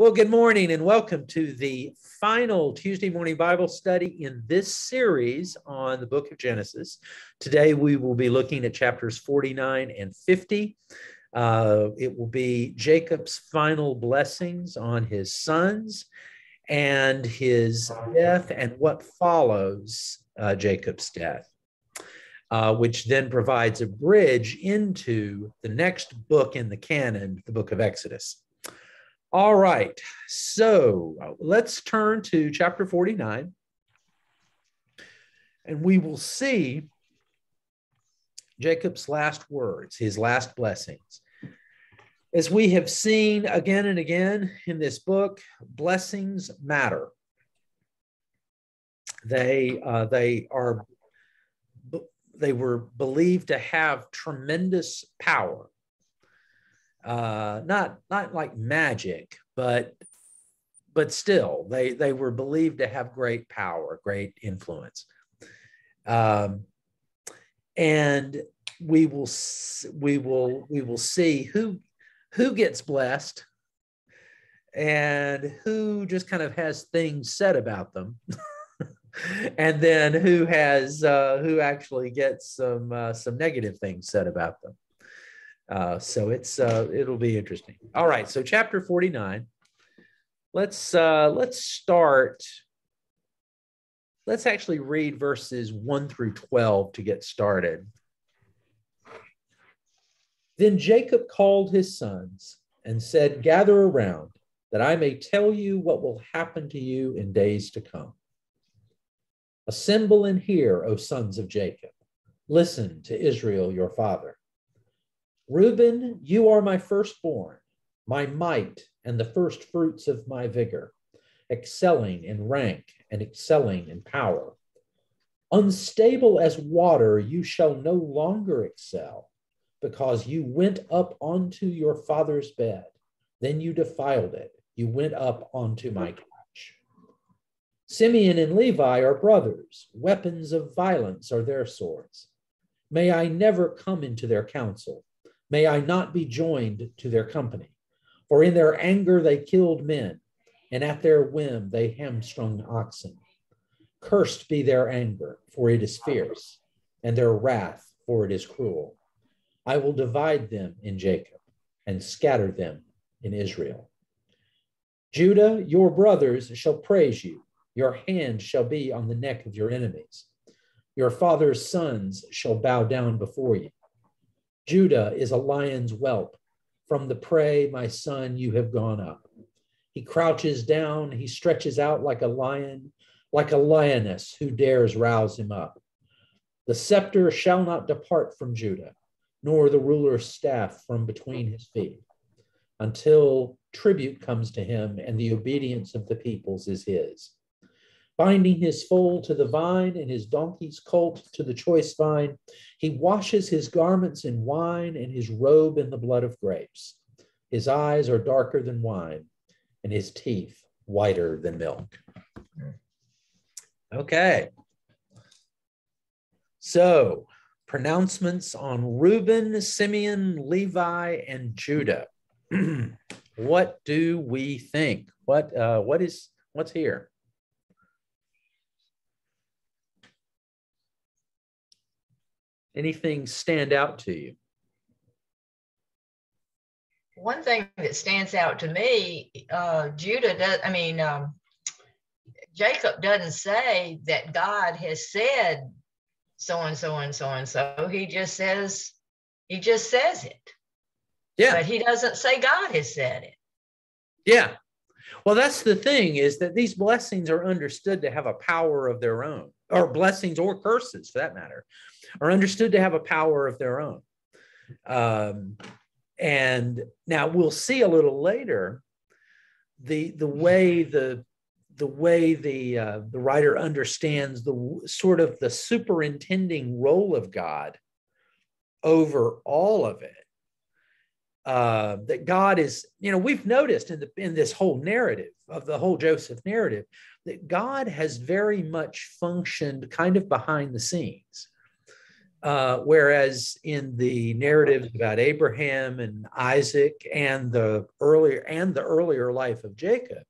Well, good morning and welcome to the final Tuesday morning Bible study in this series on the book of Genesis. Today we will be looking at chapters 49 and 50. It will be Jacob's final blessings on his sons and his death and what follows Jacob's death, which then provides a bridge into the next book in the canon, the book of Exodus. All right, so let's turn to chapter 49, and we will see Jacob's last words, his last blessings. As we have seen again and again in this book, blessings matter. They were believed to have tremendous power. Not like magic, but still, they were believed to have great power, great influence. And we will see who gets blessed and who just kind of has things said about them, and then who actually gets some negative things said about them. So it'll be interesting. All right, so chapter 49. Let's start. Let's actually read verses 1 through 12 to get started. Then Jacob called his sons and said, "Gather around, that I may tell you what will happen to you in days to come. Assemble and hear, O sons of Jacob. Listen to Israel, your father. Reuben, you are my firstborn, my might, and the first fruits of my vigor, excelling in rank and excelling in power. Unstable as water, you shall no longer excel, because you went up onto your father's bed. Then you defiled it. You went up onto my couch. Simeon and Levi are brothers. Weapons of violence are their swords. May I never come into their counsel. May I not be joined to their company. For in their anger they killed men, and at their whim they hamstrung oxen. Cursed be their anger, for it is fierce, and their wrath, for it is cruel. I will divide them in Jacob, and scatter them in Israel. Judah, your brothers shall praise you. Your hand shall be on the neck of your enemies. Your father's sons shall bow down before you. Judah is a lion's whelp. From the prey, my son, you have gone up. He crouches down, he stretches out like a lion, like a lioness who dares rouse him up. The scepter shall not depart from Judah, nor the ruler's staff from between his feet, until tribute comes to him and the obedience of the peoples is his. Binding his foal to the vine and his donkey's colt to the choice vine, he washes his garments in wine and his robe in the blood of grapes. His eyes are darker than wine, and his teeth whiter than milk." Okay. So, pronouncements on Reuben, Simeon, Levi, and Judah. What do we think? What's here? Anything stand out to you? One thing that stands out to me, Jacob doesn't say that God has said so and so and so and so. He just says it. Yeah. But he doesn't say God has said it. Yeah. Well, that's the thing, is that these blessings are understood to have a power of their own, or blessings or curses for that matter, are understood to have a power of their own. And now we'll see a little later the way the writer understands the sort of the superintending role of God over all of it. That God is, we've noticed in this whole narrative of the whole Joseph narrative, that God has very much functioned kind of behind the scenes. Whereas in the narratives about Abraham and Isaac and the earlier life of Jacob,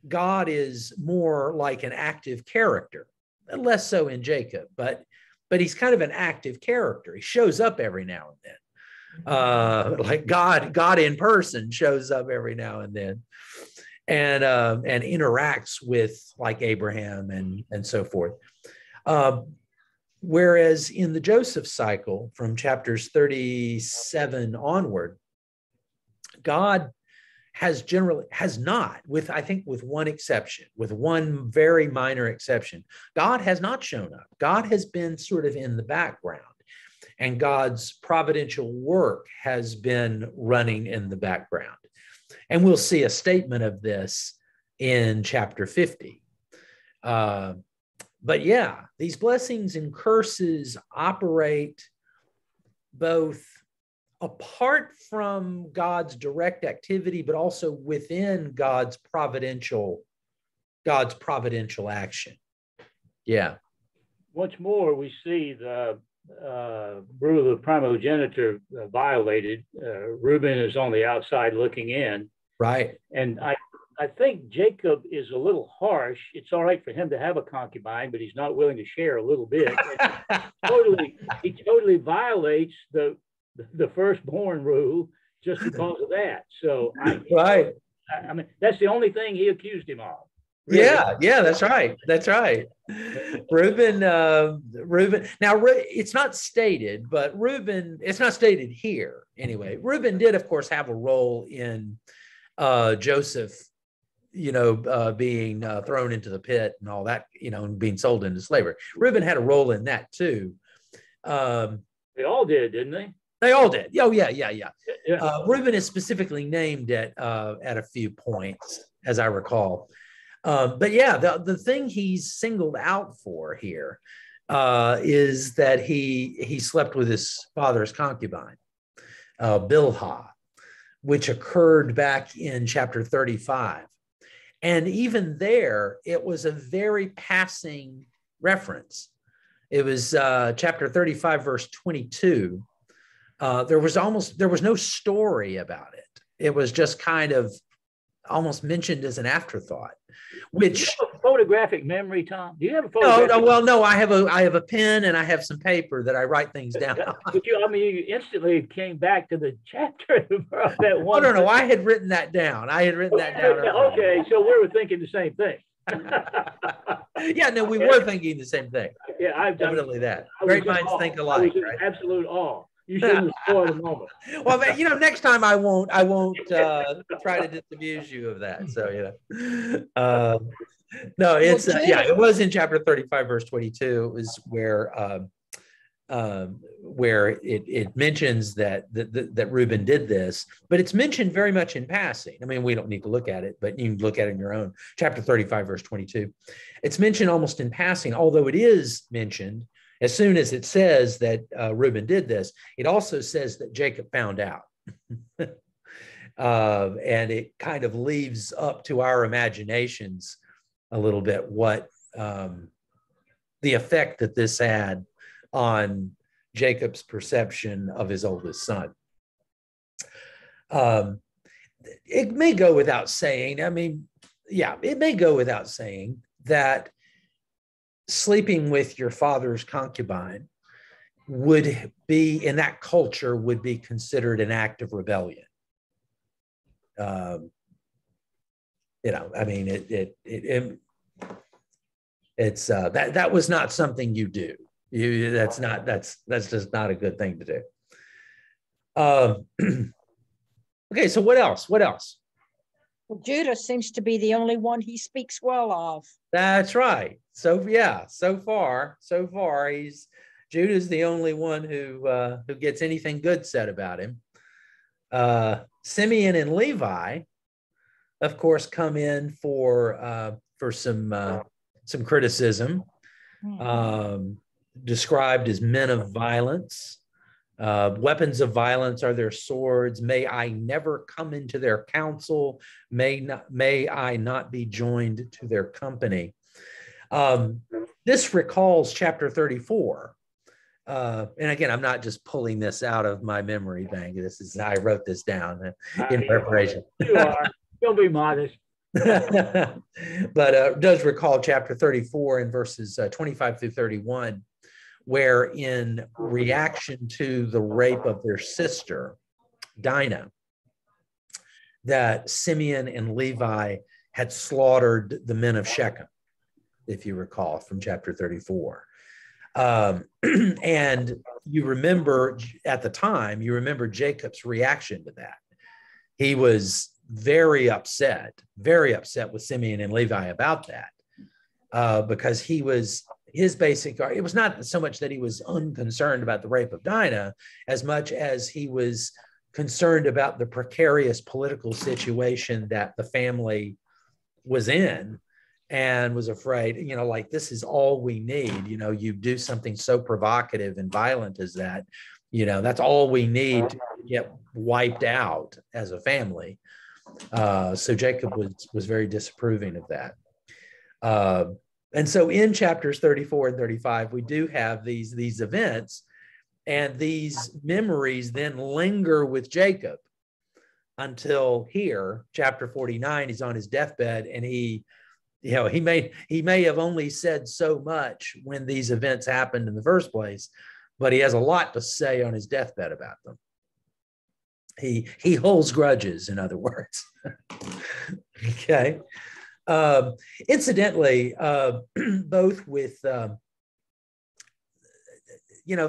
God is more like an active character, less so in Jacob, but he's kind of an active character. He shows up every now and then. Like God in person shows up every now and then, and interacts with like Abraham and so forth. Whereas in the Joseph cycle, from chapters 37 onward, God has not, with I think with one exception, with one very minor exception, God has not shown up. God has been sort of in the background, and God's providential work has been running in the background. And we'll see a statement of this in chapter 50. But yeah, these blessings and curses operate both apart from God's direct activity, but also within God's providential action. Yeah. Once more, we see the rule of primogeniture violated. Reuben is on the outside looking in. Right. And I think Jacob is a little harsh. It's all right for him to have a concubine, but he's not willing to share a little bit. He totally violates the firstborn rule just because of that. So right. I mean, that's the only thing he accused him of. Really. Yeah, that's right. That's right. Reuben. Now, it's not stated, but it's not stated here anyway. Reuben did, of course, have a role in Joseph, being thrown into the pit and all that, and being sold into slavery. Reuben had a role in that too. They all did, didn't they? They all did. Oh, yeah. Reuben is specifically named at a few points, as I recall. But yeah, the thing he's singled out for here is that he slept with his father's concubine, Bilhah, which occurred back in chapter 35. And even there, it was a very passing reference. It was chapter 35, verse 22. There was no story about it. It was just kind of almost mentioned as an afterthought. Which, do you have a photographic memory, Tom? Do you have a photographic? No. I have a pen and I have some paper that I write things down. But you instantly came back to the chapter that one. No. I had written that down. Okay, so we were thinking the same thing. Yeah, no, we were thinking the same thing. Yeah, definitely that. Great minds think alike. Right? Absolute awe. You shouldn't spoil the moment. Well, next time I won't try to disabuse you of that. So, no, it's it was in chapter 35, verse 22. It was where it mentions that Reuben did this, but it's mentioned very much in passing. I mean, we don't need to look at it, but you can look at it in your own. Chapter 35, verse 22. It's mentioned almost in passing, although it is mentioned. As soon as it says that Reuben did this, it also says that Jacob found out. And it kind of leaves up to our imaginations a little bit what the effect that this had on Jacob's perception of his oldest son. It may go without saying, it may go without saying that sleeping with your father's concubine would be, in that culture, would be considered an act of rebellion. It's that was not something you do. That's just not a good thing to do. Okay, so what else? Well, Judah seems to be the only one he speaks well of. That's right. So far, Judah's the only one who gets anything good said about him. Simeon and Levi, of course, come in for some criticism, described as men of violence. Weapons of violence are their swords. May I never come into their counsel. May I not be joined to their company. This recalls chapter 34, And again, I'm not just pulling this out of my memory bank. I wrote this down in Yeah, preparation. you are. Don't be modest. But does recall chapter 34 and verses 25 through 31, where in reaction to the rape of their sister, Dinah, that Simeon and Levi had slaughtered the men of Shechem, if you recall from chapter 34. And you remember at the time, you remember Jacob's reaction to that. He was very upset with Simeon and Levi about that, because his basic, it was not so much that he was unconcerned about the rape of Dinah as much as he was concerned about the precarious political situation that the family was in, and was afraid, like, this is all we need. You do something so provocative and violent as that, that's all we need to get wiped out as a family. So Jacob was very disapproving of that. And so in chapters 34 and 35, we do have these events, and these memories then linger with Jacob until here, chapter 49, he's on his deathbed, and he may have only said so much when these events happened in the first place, but he has a lot to say on his deathbed about them. He holds grudges, in other words. Okay. Incidentally, both with, of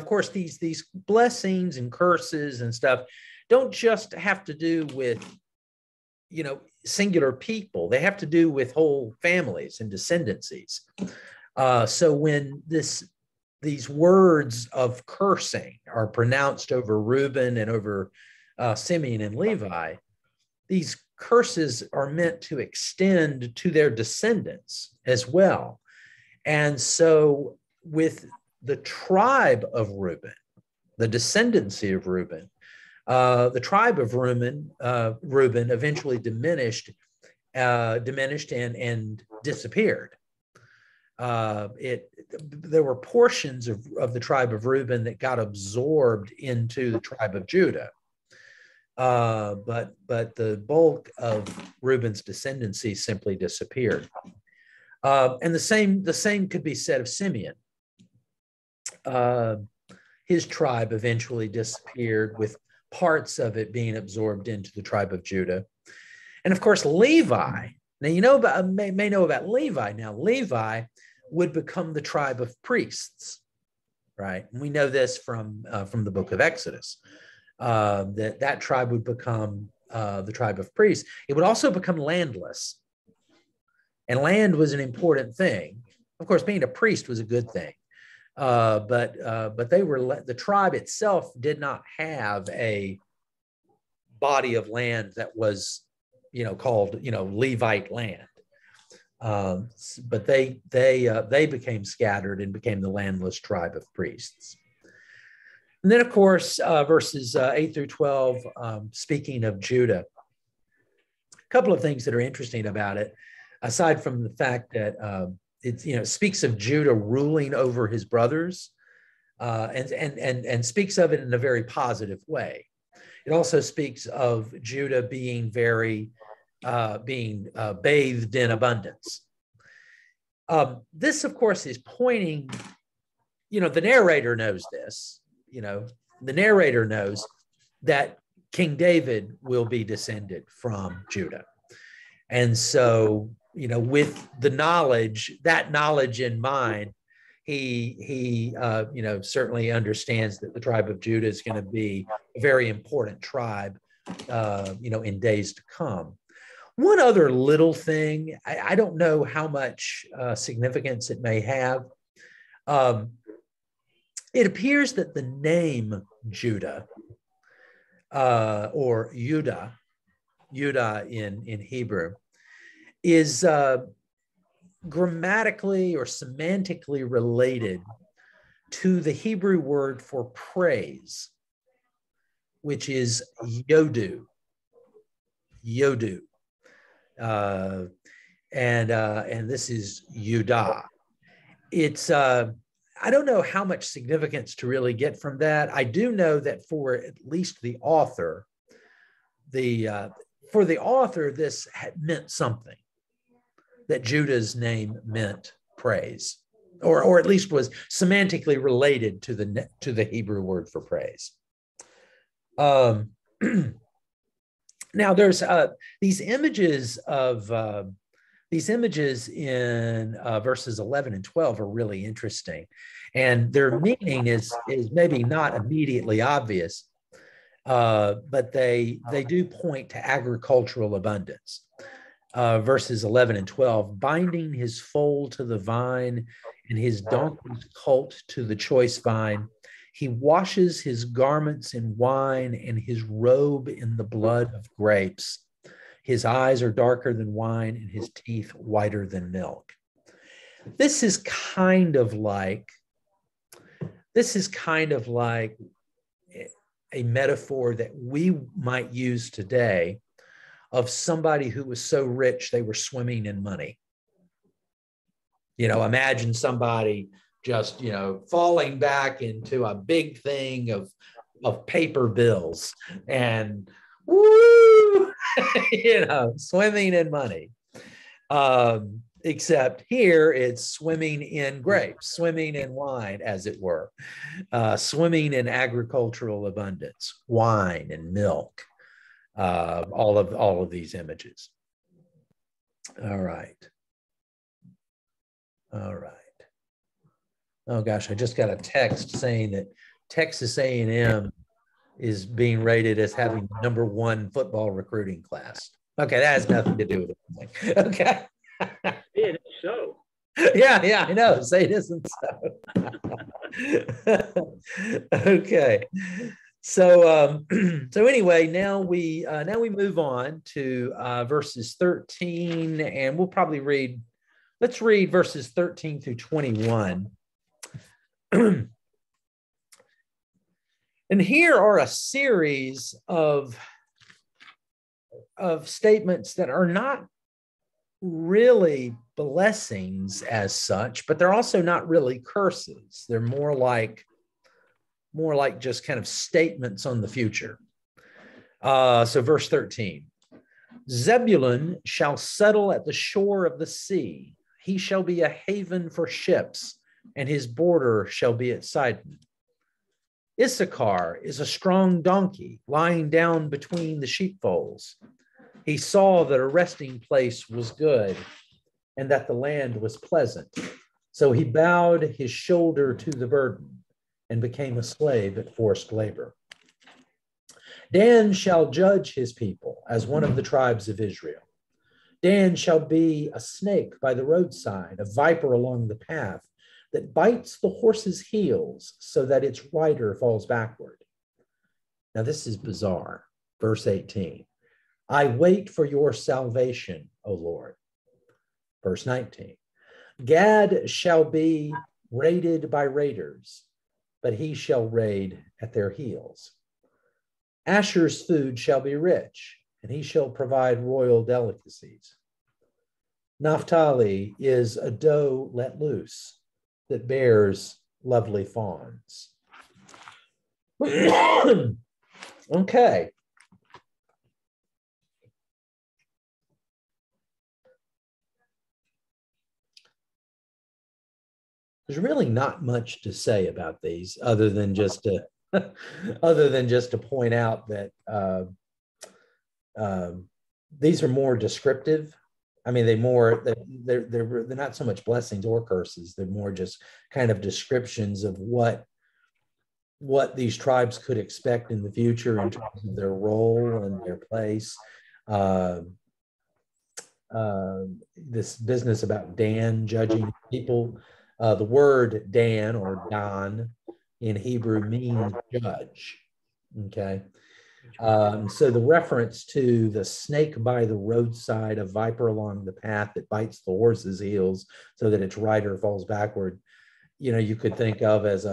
course, these blessings and curses and stuff don't just have to do with, singular people. They have to do with whole families and descendancies. So when these words of cursing are pronounced over Reuben and over Simeon and Levi, these curses are meant to extend to their descendants as well. And so with the tribe of Reuben, the descendancy of Reuben, the tribe of Reuben eventually diminished and disappeared. There were portions of the tribe of Reuben that got absorbed into the tribe of Judah. But the bulk of Reuben's descendancy simply disappeared. And the same could be said of Simeon. His tribe eventually disappeared, with parts of it being absorbed into the tribe of Judah. And of course, Levi. Now, may know about Levi. Now, Levi would become the tribe of priests, right? And we know this from the book of Exodus. That tribe would become the tribe of priests. It would also become landless. And land was an important thing. Of course, being a priest was a good thing. But the tribe itself did not have a body of land that was, called, Levite land. But they became scattered and became the landless tribe of priests. And then, of course, verses 8 through 12, speaking of Judah, a couple of things that are interesting about it, aside from the fact that it speaks of Judah ruling over his brothers, and speaks of it in a very positive way. It also speaks of Judah being bathed in abundance. This, of course, is pointing. The narrator knows this. The narrator knows that King David will be descended from Judah. And so, with that knowledge in mind, he certainly understands that the tribe of Judah is going to be a very important tribe, in days to come. One other little thing, I don't know how much significance it may have. It appears that the name Judah, or Judah in Hebrew, is grammatically or semantically related to the Hebrew word for praise, which is yodu. And this is Yudah. It's I don't know how much significance to really get from that. I do know that for at least the author, for the author, this meant something, that Judah's name meant praise, or at least was semantically related to the Hebrew word for praise. Now there's these images in verses 11 and 12 are really interesting, and their meaning is maybe not immediately obvious, but they do point to agricultural abundance. Verses 11 and 12, binding his foal to the vine and his donkey's colt to the choice vine. He washes his garments in wine and his robe in the blood of grapes. His eyes are darker than wine and his teeth whiter than milk. This is kind of like a metaphor that we might use today of somebody who was so rich they were swimming in money. Imagine somebody just, falling back into a big thing of paper bills and woo, swimming in money. Except here it's swimming in grapes, swimming in wine, as it were, swimming in agricultural abundance, wine and milk, all of these images. All right. Oh gosh, I just got a text saying that Texas A&M is being rated as having the #1 football recruiting class. Okay, that has nothing to do with it. Okay. It is so. Yeah, I know. Say it isn't so. Okay. So anyway, now we move on to verses 13, and we'll probably let's read verses 13 through 21. And here are a series of statements that are not really blessings as such, but they're also not really curses. They're more like just kind of statements on the future. So verse 13, Zebulun shall settle at the shore of the sea. He shall be a haven for ships, and his border shall be at Sidon. Issachar is a strong donkey lying down between the sheepfolds. He saw that a resting place was good and that the land was pleasant. So he bowed his shoulder to the burden and became a slave at forced labor. Dan shall judge his people as one of the tribes of Israel. Dan shall be a snake by the roadside, a viper along the path that bites the horse's heels so that its rider falls backward. Now this is bizarre. Verse 18, I wait for your salvation, O Lord. Verse 19, Gad shall be raided by raiders, but he shall raid at their heels. Asher's food shall be rich, and he shall provide royal delicacies. Naphtali is a doe let loose that bears lovely fawns. Okay. There's really not much to say about these other than just to point out that these are more descriptive. I mean, they're not so much blessings or curses. They're more just kind of descriptions of what these tribes could expect in the future in terms of their role and their place. This business about Dan judging people. The word Dan or Dan in Hebrew means judge. Okay. So the reference to the snake by the roadside, a viper along the path that bites the horse's heels so that its rider falls backward, you could think of as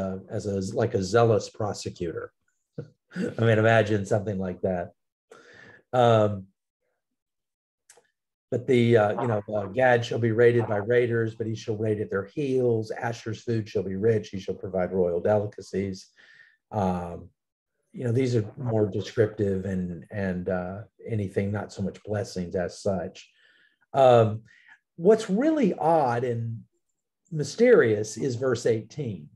like a zealous prosecutor. I mean, imagine something like that. But But Gad shall be raided by raiders, but he shall raid at their heels. Asher's food shall be rich. He shall provide royal delicacies. These are more descriptive and anything, not so much blessings as such. What's really odd and mysterious is verse 18.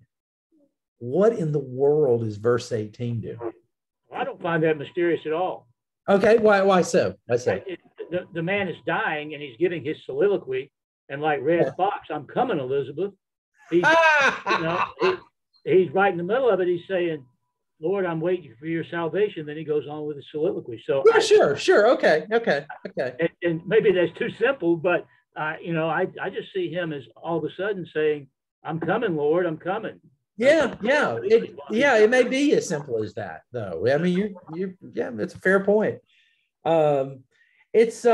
What in the world is verse 18 doing? I don't find that mysterious at all. Okay, why so? The man is dying and he's giving his soliloquy, and like Red Fox, I'm coming, Elizabeth. He's right in the middle of it. He's saying, Lord, I'm waiting for your salvation. Then he goes on with his soliloquy. So yeah, sure. Okay. And maybe that's too simple, but I just see him as all of a sudden saying, I'm coming, Lord, I'm coming. Yeah. It may be as simple as that, though. I mean, it's a fair point. This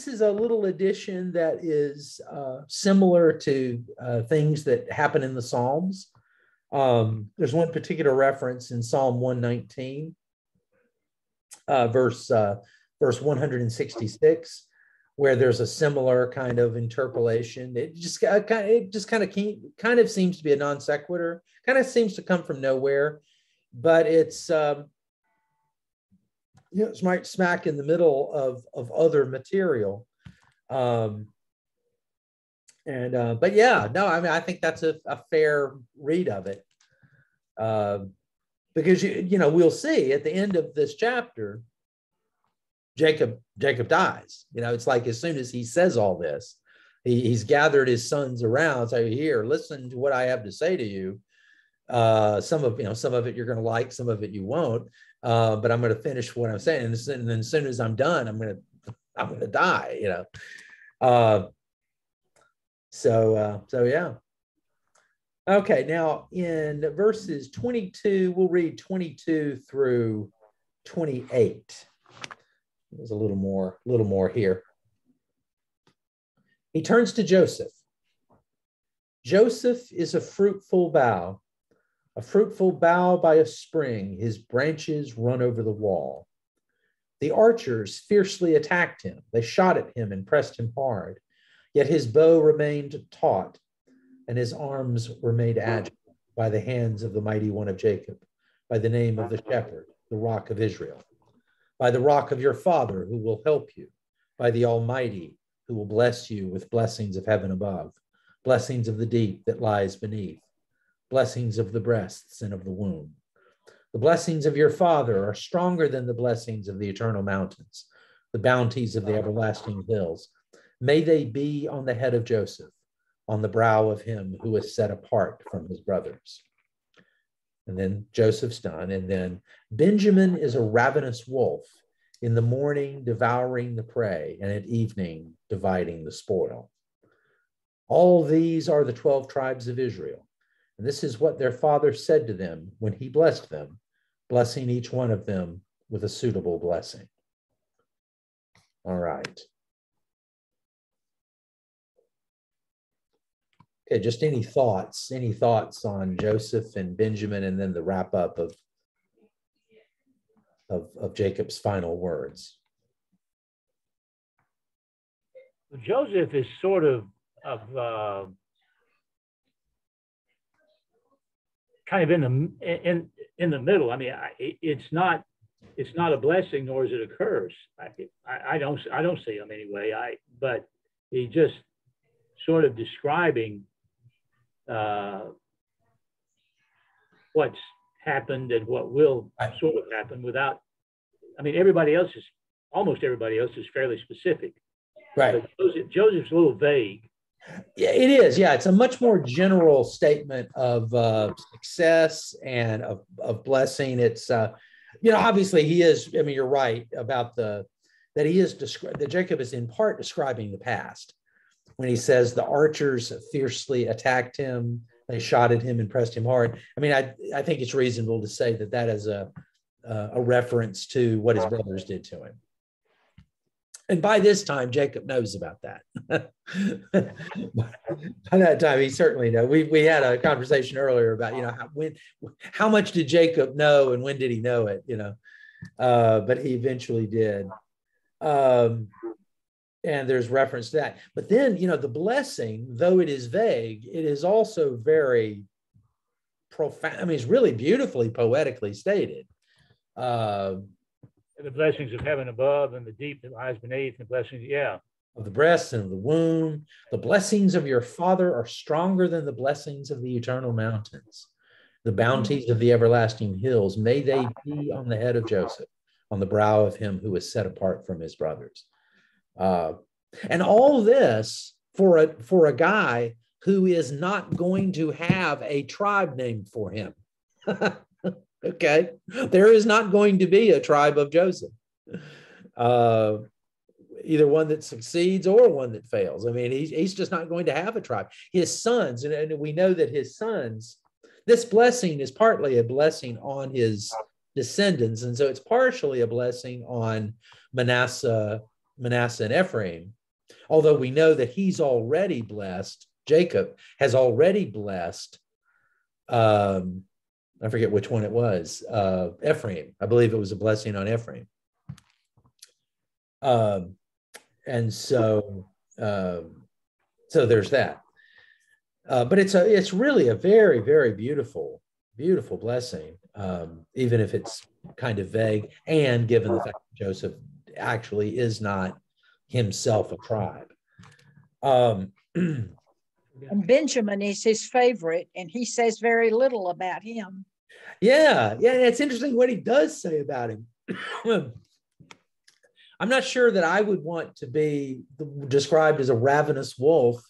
is a little addition that is similar to things that happen in the Psalms. There's one particular reference in Psalm 119, verse 166, where there's a similar kind of interpolation. It just kind of seems to be a non sequitur, kind of seems to come from nowhere, but it's it's right smack in the middle of other material. I mean, I think that's a fair read of it, because we'll see at the end of this chapter, Jacob dies. It's like as soon as he says all this, he's gathered his sons around, say, here, listen to what I have to say to you. Some of it you're going to like, some of it you won't. But I'm going to finish what I'm saying, and then as soon as I'm done, I'm going to die. So yeah. Okay, now in verses 22, we'll read 22 through 28. There's a little more here. He turns to Joseph. Joseph is a fruitful bough by a spring. His branches run over the wall. The archers fiercely attacked him. They shot at him and pressed him hard. Yet his bow remained taut, and his arms were made agile by the hands of the mighty one of Jacob, by the name of the shepherd, the rock of Israel, by the rock of your father who will help you, by the Almighty who will bless you with blessings of heaven above, blessings of the deep that lies beneath, blessings of the breasts and of the womb. The blessings of your father are stronger than the blessings of the eternal mountains, the bounties of the everlasting hills. May they be on the head of Joseph, on the brow of him who is set apart from his brothers. And then Joseph's done. And then Benjamin is a ravenous wolf, in the morning devouring the prey, and at evening dividing the spoil. All these are the 12 tribes of Israel. And this is what their father said to them when he blessed them, blessing each one of them with a suitable blessing. All right. Okay, just any thoughts on Joseph and Benjamin, and then the wrap up of Jacob's final words. Joseph is sort of kind of in the middle. I mean, it's not a blessing, nor is it a curse. I don't see him anyway. But he just sort of describing what's happened and what will sort of happen without. I mean, almost everybody else is fairly specific. Right. But Joseph's a little vague. Yeah, it is. Yeah, it's a much more general statement of success and of blessing. It's obviously he is. I mean, you're right about that Jacob is in part describing the past when he says the archers fiercely attacked him, they shot at him and pressed him hard. I mean, I think it's reasonable to say that is a reference to what his brothers did to him. And by this time, Jacob knows about that. By that time, he certainly knows. We had a conversation earlier about, how much did Jacob know and when did he know it, but he eventually did. Um, and there's reference to that. But then, the blessing, though it is vague, it is also very profound. I mean, it's really beautifully poetically stated. The blessings of heaven above and the deep that lies beneath, and the blessings, yeah. Of the breast and of the womb. The blessings of your Father are stronger than the blessings of the eternal mountains. The bounties of the everlasting hills, may they be on the head of Joseph, on the brow of him who is set apart from his brothers. And all this for a guy who is not going to have a tribe named for him. Okay, there is not going to be a tribe of Joseph, either one that succeeds or one that fails. I mean, he's just not going to have a tribe. His sons, and we know that his sons, this blessing is partly a blessing on his descendants, and so it's partially a blessing on Manasseh and Ephraim, although we know that he's already blessed, Jacob has already blessed, I forget which one it was, Ephraim. I believe it was a blessing on Ephraim. And so there's that. But it's really a very, very beautiful blessing, even if it's kind of vague, and given the fact that Joseph actually is not himself a tribe. And Benjamin is his favorite, and he says very little about him. Yeah, it's interesting what he does say about him. I'm not sure that I would want to be described as a ravenous wolf,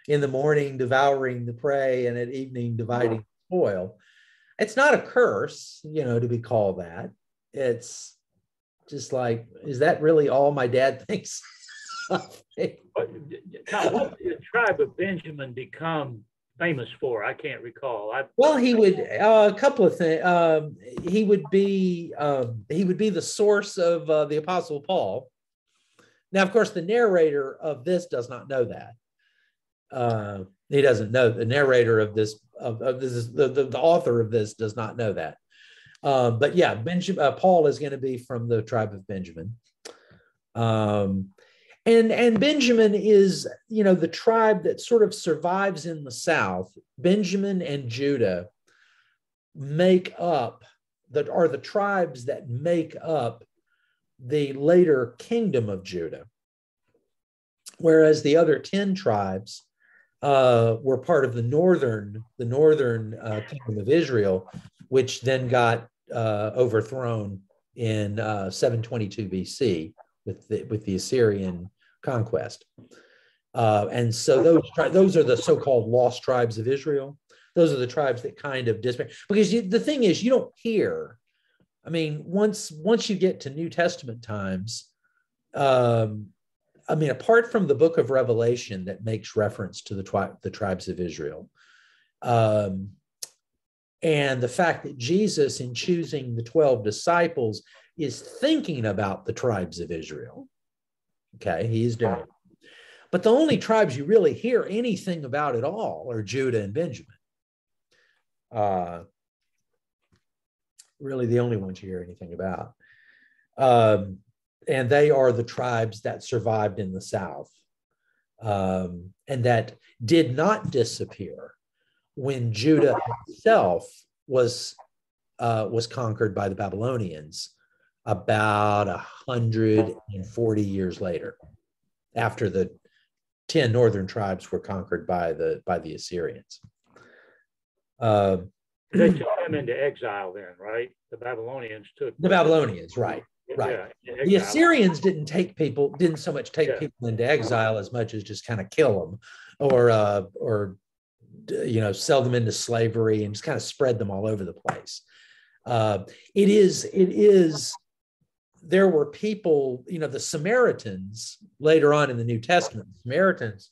in the morning devouring the prey and at evening dividing the spoil. It's not a curse, to be called that. It's just like, is that really all my dad thinks? Tom, what did the tribe of Benjamin become famous for? I can't recall. Well, he would a couple of things. He would be the source of the Apostle Paul. Now, of course, the narrator of this does not know that. He doesn't know. The narrator of this, the author of this, does not know that. But yeah, Paul is going to be from the tribe of Benjamin. And Benjamin is, the tribe that sort of survives in the South. Benjamin and Judah are the tribes that make up the later kingdom of Judah, whereas the other 10 tribes were part of the northern kingdom of Israel, which then got overthrown in 722 BC with the Assyrian conquest. And so those are the so-called lost tribes of Israel. Those are the tribes that kind of disappear. Because the thing is, you don't hear, I mean, once you get to New Testament times, apart from the book of Revelation that makes reference to the tribes of Israel, and the fact that Jesus, in choosing the 12 disciples, is thinking about the tribes of Israel. Okay, he is doing it. But the only tribes you really hear anything about at all are Judah and Benjamin. Really the only ones you hear anything about. And they are the tribes that survived in the South, and that did not disappear when Judah itself was conquered by the Babylonians about 140 years later, after the 10 northern tribes were conquered by the Assyrians. They took them into exile then, right? The Babylonians took the Babylonians, right? Right. Yeah, the Assyrians didn't so much take people into exile as much as just kind of kill them, or sell them into slavery and just kind of spread them all over the place. There were people, the Samaritans later on in the New Testament. The Samaritans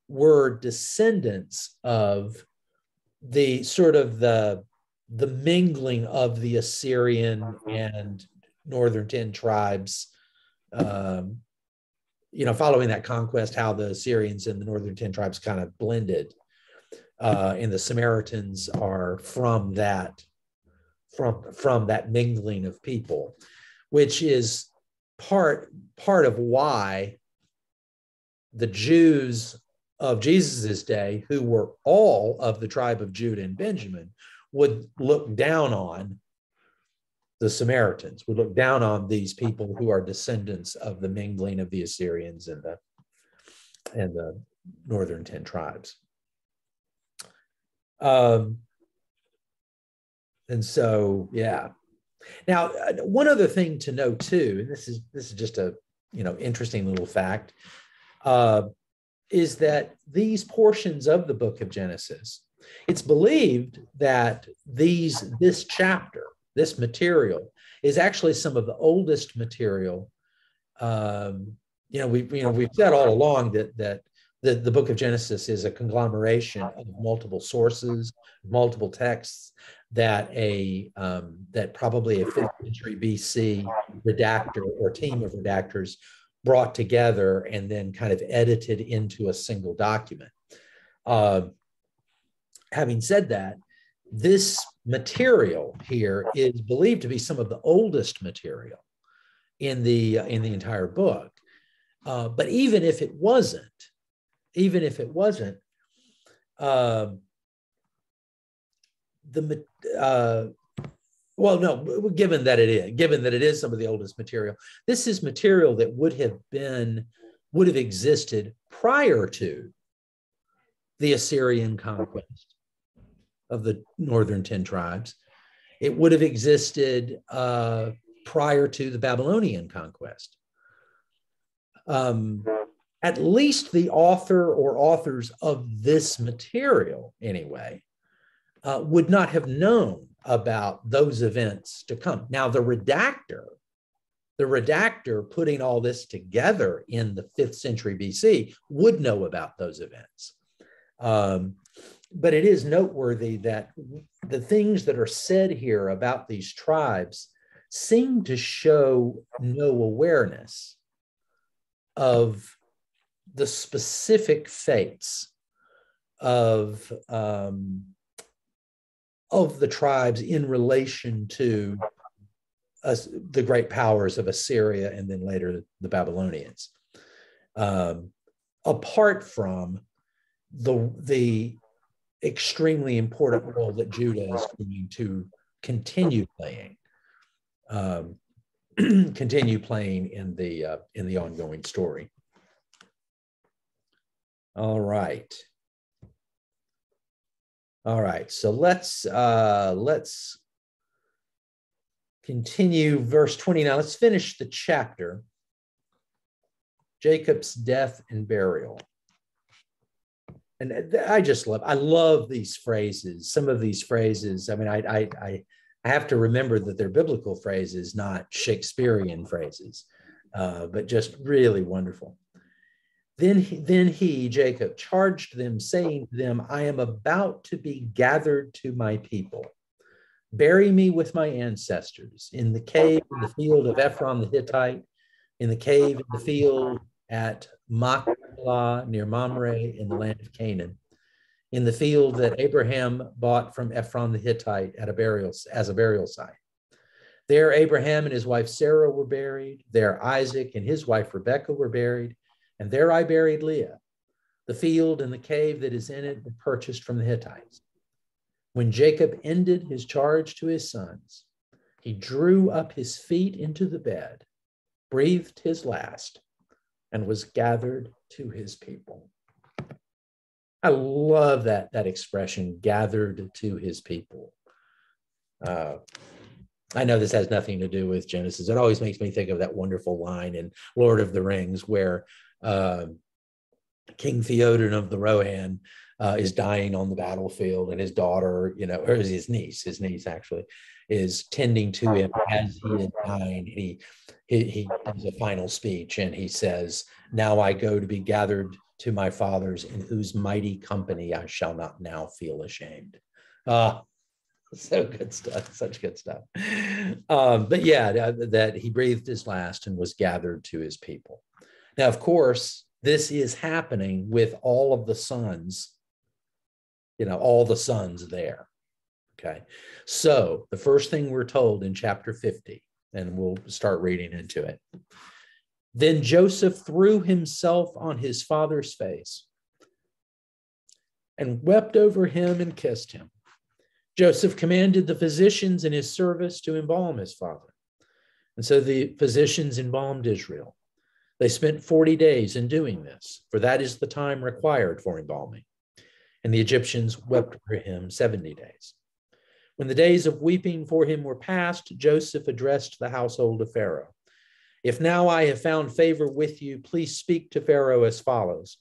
were descendants of the sort of the mingling of the Assyrian and northern 10 tribes, following that conquest, how the Assyrians and the northern 10 tribes kind of blended, and the Samaritans are from that mingling of people, which is part of why the Jews of Jesus's day, who were all of the tribe of Judah and Benjamin, would look down on the Samaritans, would look down on these people who are descendants of the mingling of the Assyrians and the northern 10 tribes. And so, yeah. Now, one other thing to know too, and this is just a interesting little fact, is that these portions of the book of Genesis, it's believed that this chapter, this material, is actually some of the oldest material. We've said all along that the book of Genesis is a conglomeration of multiple sources, multiple texts that probably a 5th century BC redactor or team of redactors brought together and then kind of edited into a single document. Having said that, this material here is believed to be some of the oldest material in the entire book. But even if it wasn't, given that it is some of the oldest material, this is material that would have existed prior to the Assyrian conquest of the northern 10 tribes. It would have existed prior to the Babylonian conquest. At least the author or authors of this material, anyway, would not have known about those events to come. Now, the redactor putting all this together in the 5th century BC would know about those events. But it is noteworthy that the things that are said here about these tribes seem to show no awareness of the specific fates of the tribes in relation to the great powers of Assyria and then later the Babylonians. Apart from the extremely important role that Judah is going to continue playing in the ongoing story. All right. So let's continue verse 29. Let's finish the chapter. Jacob's death and burial. And I love these phrases. Some of these phrases, I mean, I have to remember that they're biblical phrases, not Shakespearean phrases, but just really wonderful. Then he, Jacob, charged them, saying to them, I am about to be gathered to my people. Bury me with my ancestors in the cave in the field of Ephron the Hittite, in the cave in the field at Machpelah near Mamre in the land of Canaan, in the field that Abraham bought from Ephron the Hittite as a burial site. There Abraham and his wife Sarah were buried. There Isaac and his wife Rebekah were buried. And there I buried Leah. The field and the cave that is in it were purchased from the Hittites. When Jacob ended his charge to his sons, he drew up his feet into the bed, breathed his last, and was gathered to his people. I love that expression, gathered to his people. I know this has nothing to do with Genesis. It always makes me think of that wonderful line in Lord of the Rings where King Theoden of the Rohan is dying on the battlefield, and his daughter, or his niece actually, is tending to him as he is dying. He does a final speech, and he says, "Now I go to be gathered to my fathers, in whose mighty company I shall not now feel ashamed." So good stuff, such good stuff. But yeah, that he breathed his last and was gathered to his people. Now, of course, this is happening with all of the sons, all the sons there. Okay. So the first thing we're told in chapter 50 and we'll start reading into it. Then Joseph threw himself on his father's face and wept over him and kissed him. Joseph commanded the physicians in his service to embalm his father. And so the physicians embalmed Israel. They spent 40 days in doing this, for that is the time required for embalming. And the Egyptians wept for him 70 days. When the days of weeping for him were past, Joseph addressed the household of Pharaoh. If now I have found favor with you, please speak to Pharaoh as follows.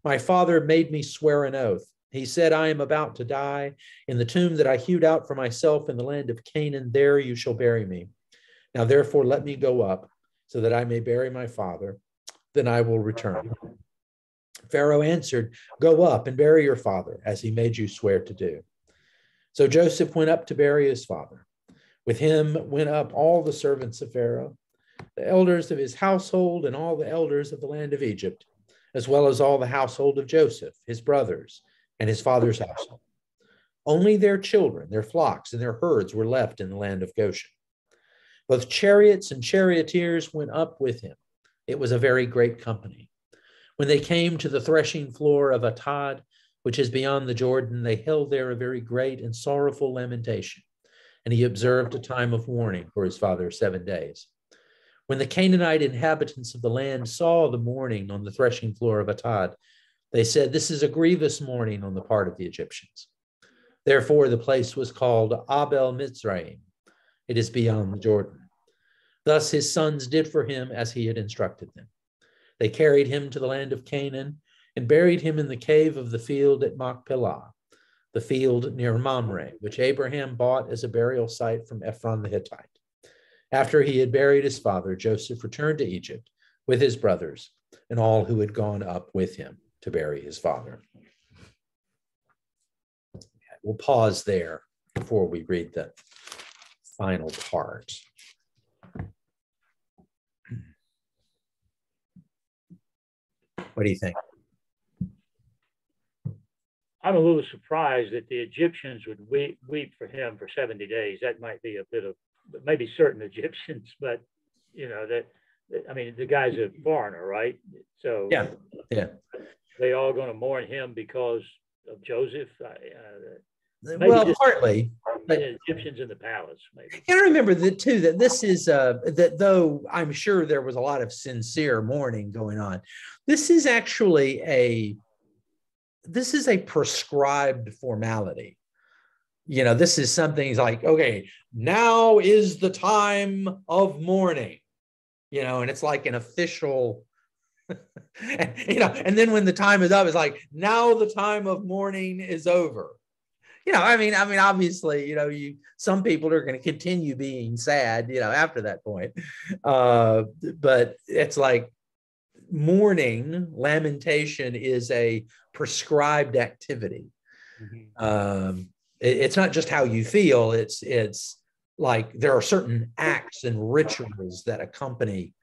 My father made me swear an oath. He said, I am about to die. In the tomb that I hewed out for myself in the land of Canaan, there you shall bury me. Now therefore let me go up, so that I may bury my father. Then I will return. Pharaoh answered, go up and bury your father, as he made you swear to do. So Joseph went up to bury his father. With him went up all the servants of Pharaoh, the elders of his household, and all the elders of the land of Egypt, as well as all the household of Joseph, his brothers, and his father's household. Only their children, their flocks, and their herds were left in the land of Goshen. Both chariots and charioteers went up with him. It was a very great company. When they came to the threshing floor of Atad, which is beyond the Jordan, they held there a very great and sorrowful lamentation. And he observed a time of mourning for his father 7 days. When the Canaanite inhabitants of the land saw the mourning on the threshing floor of Atad, they said, this is a grievous mourning on the part of the Egyptians. Therefore, the place was called Abel Mizraim. It is beyond the Jordan. Thus his sons did for him as he had instructed them. They carried him to the land of Canaan and buried him in the cave of the field at Machpelah, the field near Mamre, which Abraham bought as a burial site from Ephron the Hittite. After he had buried his father, Joseph returned to Egypt with his brothers and all who had gone up with him to bury his father. We'll pause there before we read the final part. What do you think? I'm a little surprised that the Egyptians would weep for him for 70 days. That might be a bit of, maybe certain Egyptians, but you know, I mean, the guy's a foreigner, right? So yeah. They all going to mourn him because of Joseph. Well, partly. But Egyptians in the palace, maybe. And I remember that too, that this is, that though I'm sure there was a lot of sincere mourning going on, this is actually a prescribed formality. You know, this is something like, okay, now is the time of mourning, you know, and it's like an official, you know, and then when the time is up, it's like, now the time of mourning is over. You know, I mean, obviously, you know, some people are going to continue being sad, you know, after that point. But it's like mourning, lamentation is a prescribed activity. Mm-hmm. It's not just how you feel. It's like there are certain acts and rituals that accompany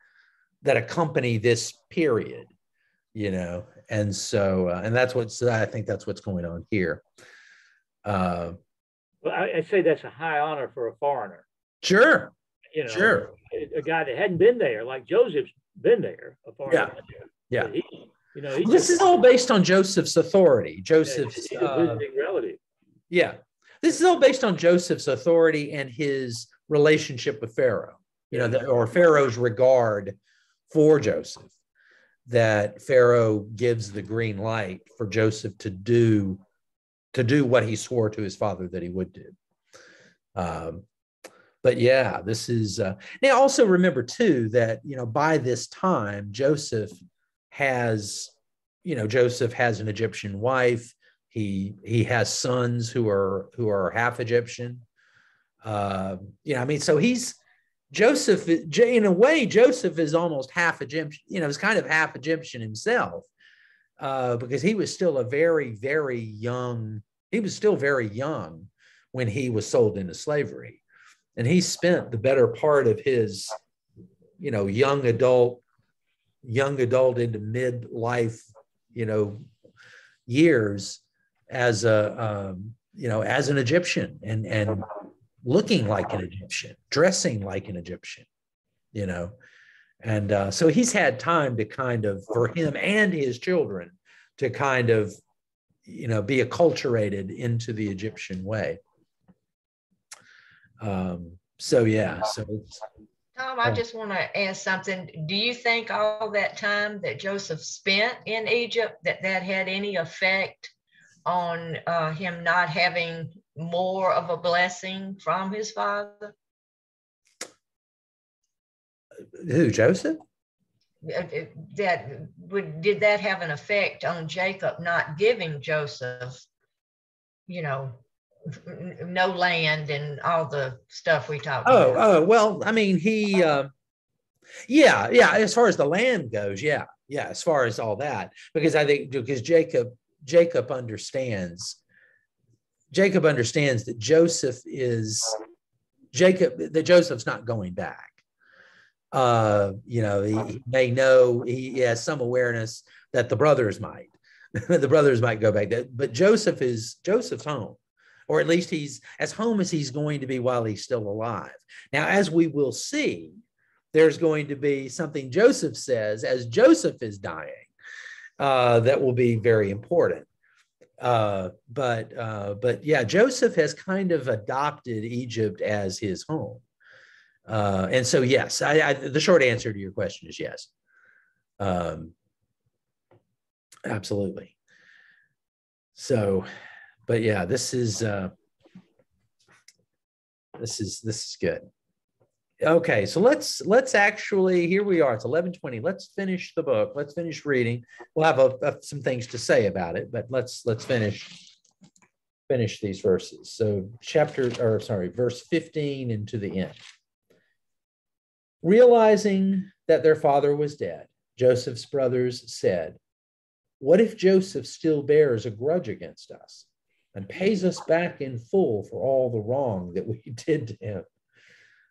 this period, you know, and so and that's I think that's what's going on here. Well, I say that's a high honor for a foreigner. Sure. You know, sure. A guy that hadn't been there, like Joseph's been there. A foreigner. Yeah. He, you know, this is all based on Joseph's authority. Joseph's he's a visiting relative. Yeah. This is all based on Joseph's authority and his relationship with Pharaoh, you know, or Pharaoh's regard for Joseph, that Pharaoh gives the green light for Joseph to do what he swore to his father that he would do. But yeah, this is, now also remember too, that, you know, by this time, Joseph has an Egyptian wife. He has sons who are half Egyptian. You know, I mean, so Joseph, in a way, Joseph is almost half Egyptian, you know, he's kind of half Egyptian himself, because he was still very young when he was sold into slavery. And he spent the better part of his, you know, young adult into midlife, you know, years as an Egyptian and looking like an Egyptian, dressing like an Egyptian, And so he's had time to kind of, for him and his children, to kind of, be acculturated into the Egyptian way. So it's, Tom, I just want to ask something. Do you think all that time that Joseph spent in Egypt, that had any effect on him not having more of a blessing from his father? Who, Joseph? Did that have an effect on Jacob not giving Joseph, no land and all the stuff we talked about? Oh, well, I mean, he, as far as the land goes, as far as all that, because I think, because Jacob understands that Joseph's not going back. He may know, he has some awareness that the brothers might go back, but Joseph's home, or at least he's as home as he's going to be while he's still alive. Now, as we will see, there's going to be something Joseph says as Joseph is dying that will be very important. But Joseph has kind of adopted Egypt as his home. And so, yes, the short answer to your question is yes. Absolutely. So, but yeah, this is good. Okay, so let's actually, here we are. It's 11:20. Let's finish the book. Let's finish reading. We'll have some things to say about it, but let's finish these verses. So verse 15 and to the end. Realizing that their father was dead, Joseph's brothers said, "What if Joseph still bears a grudge against us and pays us back in full for all the wrong that we did to him?"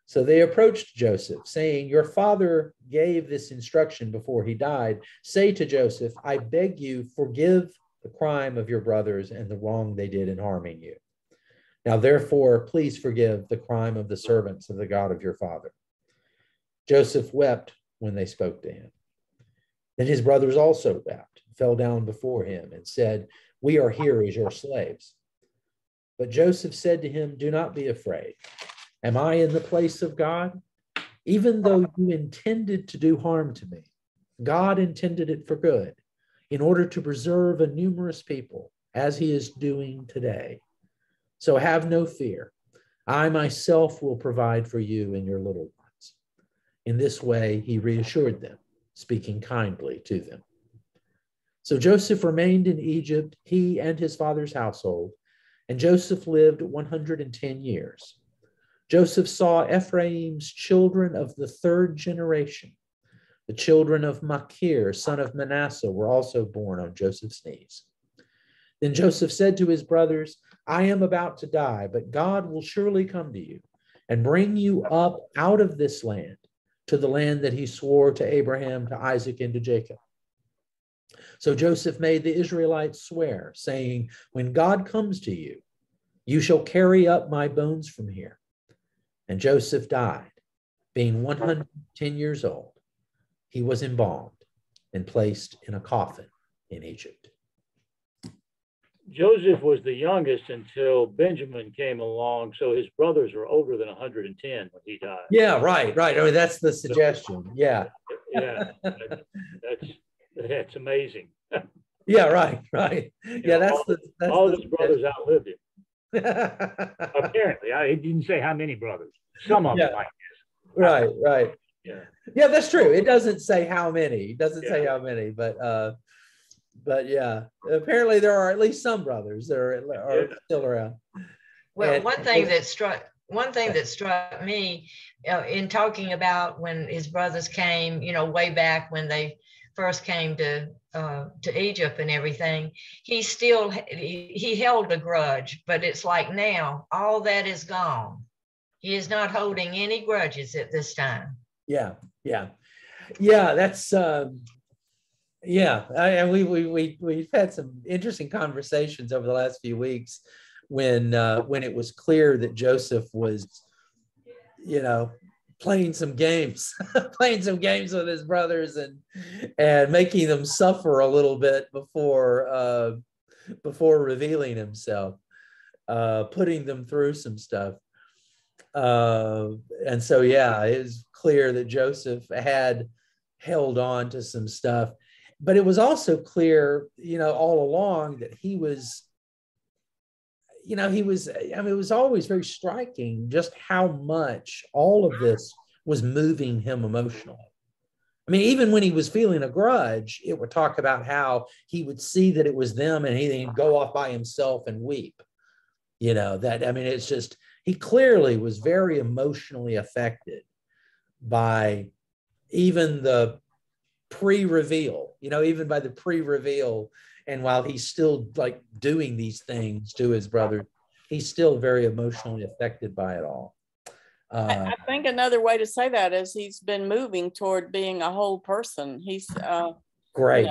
So they approached Joseph, saying, "Your father gave this instruction before he died. Say to Joseph, I beg you, forgive the crime of your brothers and the wrong they did in harming you. Now, therefore, please forgive the crime of the servants of the God of your father." Joseph wept when they spoke to him. Then his brothers also wept, fell down before him, and said, "We are here as your slaves." But Joseph said to him, "Do not be afraid. Am I in the place of God? Even though you intended to do harm to me, God intended it for good, in order to preserve a numerous people, as he is doing today. So have no fear. I myself will provide for you and your little ones." In this way, he reassured them, speaking kindly to them. So Joseph remained in Egypt, he and his father's household, and Joseph lived 110 years. Joseph saw Ephraim's children of the third generation. The children of Machir, son of Manasseh, were also born on Joseph's knees. Then Joseph said to his brothers, "I am about to die, but God will surely come to you and bring you up out of this land, to the land that he swore to Abraham, to Isaac, and to Jacob." So Joseph made the Israelites swear, saying, "When God comes to you, you shall carry up my bones from here." And Joseph died, being 110 years old. He was embalmed and placed in a coffin in Egypt. Joseph was the youngest until Benjamin came along, so his brothers were older than 110 when he died. Yeah, right. I mean, that's the suggestion. Yeah. Yeah, that's amazing. Yeah, right. Yeah, all his brothers outlived him. Apparently, he didn't say how many brothers. Some of them, I guess. Right. Yeah, that's true. It doesn't say how many. But yeah, apparently there are at least some brothers that are still around. Well, one thing that struck me in talking about when his brothers came, way back when they first came to Egypt and everything, he held a grudge, but it's like now all that is gone. He is not holding any grudges at this time. Yeah. That's and we've had some interesting conversations over the last few weeks when it was clear that Joseph was, playing some games, playing some games with his brothers and making them suffer a little bit before revealing himself, putting them through some stuff. And so, yeah, it was clear that Joseph had held on to some stuff, but it was also clear, all along that he was, it was always very striking just how much all of this was moving him emotionally. I mean, even when he was feeling a grudge, it would talk about how he would see that it was them and he'd go off by himself and weep. It's just, he clearly was very emotionally affected by even the pre-reveal, even by the pre-reveal. And while he's still like doing these things to his brother, he's still very emotionally affected by it all. I think another way to say that is he's been moving toward being a whole person. He's great.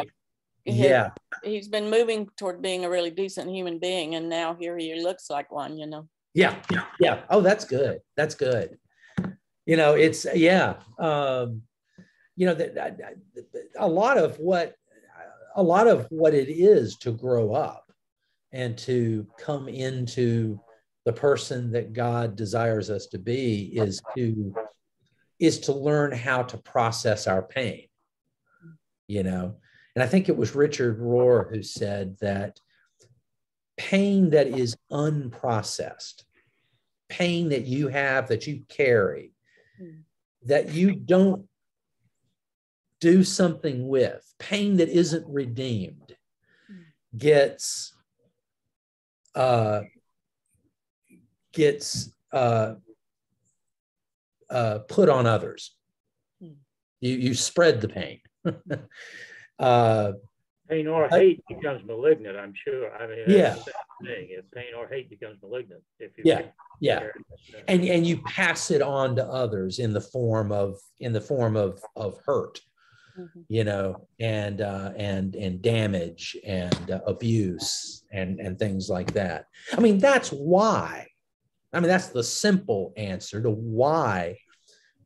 Yeah. He's been moving toward being a really decent human being. And now here he looks like one, Yeah. Oh, that's good. That's good. It's, yeah. A lot of what it is to grow up and to come into the person that God desires us to be is to learn how to process our pain, And I think it was Richard Rohr who said that pain that is unprocessed, pain that you have, that you carry, that you don't do something with, pain that isn't redeemed, gets put on others. You spread the pain. Pain or hate becomes malignant, I'm sure. I mean, that's the thing. If pain or hate becomes malignant, and you pass it on to others in the form of hurt, and damage and abuse and things like that. I mean, that's the simple answer to why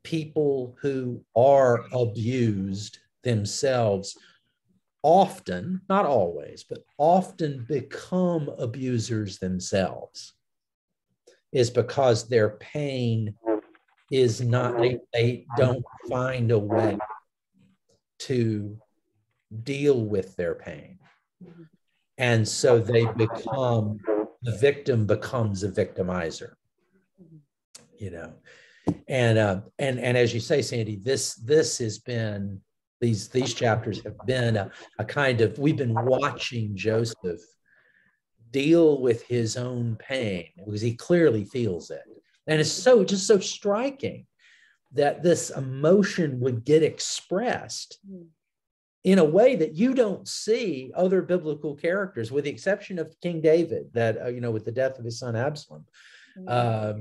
people who are abused themselves often, not always, but often become abusers themselves, is because their pain is not, they don't find a way to deal with their pain. And so the victim becomes a victimizer, and as you say, Sandy, this has been, these chapters have been a kind of, we've been watching Joseph deal with his own pain because he clearly feels it. And it's just so striking that this emotion would get expressed in a way that you don't see other biblical characters, with the exception of King David, that, with the death of his son Absalom, that